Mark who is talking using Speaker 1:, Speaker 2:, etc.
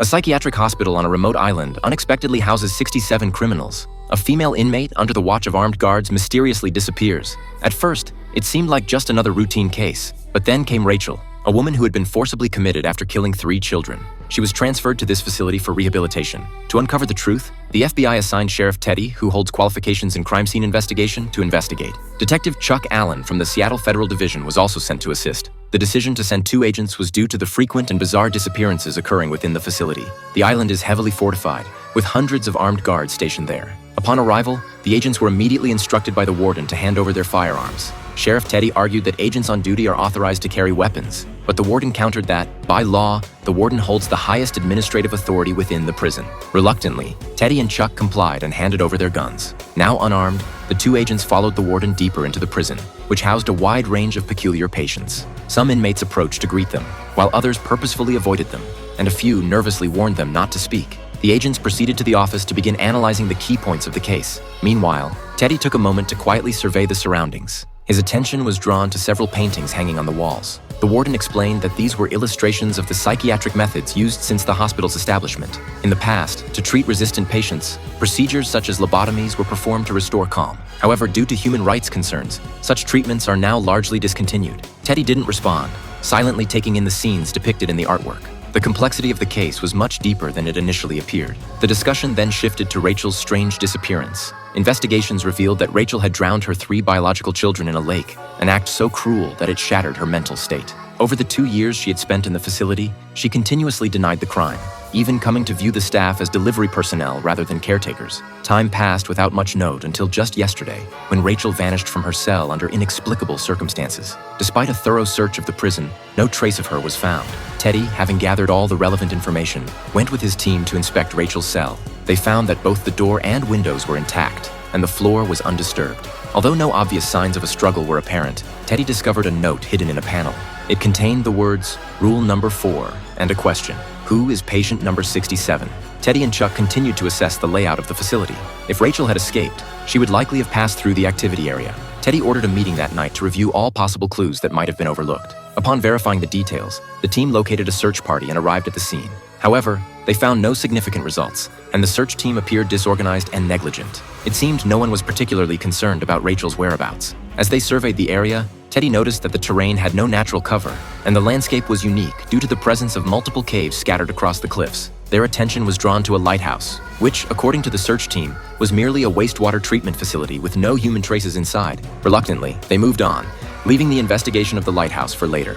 Speaker 1: A psychiatric hospital on a remote island unexpectedly houses 67 criminals. A female inmate under the watch of armed guards mysteriously disappears. At first, it seemed like just another routine case, but then came Rachel, a woman who had been forcibly committed after killing 3 children. She was transferred to this facility for rehabilitation. To uncover the truth, the FBI assigned Sheriff Teddy, who holds qualifications in crime scene investigation, to investigate. Detective Chuck Allen from the Seattle Federal Division was also sent to assist. The decision to send 2 agents was due to the frequent and bizarre disappearances occurring within the facility. The island is heavily fortified, with hundreds of armed guards stationed there. Upon arrival, the agents were immediately instructed by the warden to hand over their firearms. Sheriff Teddy argued that agents on duty are authorized to carry weapons, but the warden countered that, by law, the warden holds the highest administrative authority within the prison. Reluctantly, Teddy and Chuck complied and handed over their guns. Now unarmed, the 2 agents followed the warden deeper into the prison, which housed a wide range of peculiar patients. Some inmates approached to greet them, while others purposefully avoided them, and a few nervously warned them not to speak. The agents proceeded to the office to begin analyzing the key points of the case. Meanwhile, Teddy took a moment to quietly survey the surroundings. His attention was drawn to several paintings hanging on the walls. The warden explained that these were illustrations of the psychiatric methods used since the hospital's establishment. In the past, to treat resistant patients, procedures such as lobotomies were performed to restore calm. However, due to human rights concerns, such treatments are now largely discontinued. Teddy didn't respond, silently taking in the scenes depicted in the artwork. The complexity of the case was much deeper than it initially appeared. The discussion then shifted to Rachel's strange disappearance. Investigations revealed that Rachel had drowned her 3 biological children in a lake, an act so cruel that it shattered her mental state. Over the 2 years she had spent in the facility, she continuously denied the crime, even coming to view the staff as delivery personnel rather than caretakers. Time passed without much note until just yesterday, when Rachel vanished from her cell under inexplicable circumstances. Despite a thorough search of the prison, no trace of her was found. Teddy, having gathered all the relevant information, went with his team to inspect Rachel's cell. They found that both the door and windows were intact, and the floor was undisturbed. Although no obvious signs of a struggle were apparent, Teddy discovered a note hidden in a panel. It contained the words, "Rule number 4, and a question. Who is patient number 67? Teddy and Chuck continued to assess the layout of the facility. If Rachel had escaped, she would likely have passed through the activity area. Teddy ordered a meeting that night to review all possible clues that might have been overlooked. Upon verifying the details, the team located a search party and arrived at the scene. However, they found no significant results, and the search team appeared disorganized and negligent. It seemed no one was particularly concerned about Rachel's whereabouts. As they surveyed the area, Teddy noticed that the terrain had no natural cover, and the landscape was unique due to the presence of multiple caves scattered across the cliffs. Their attention was drawn to a lighthouse, which, according to the search team, was merely a wastewater treatment facility with no human traces inside. Reluctantly, they moved on, leaving the investigation of the lighthouse for later.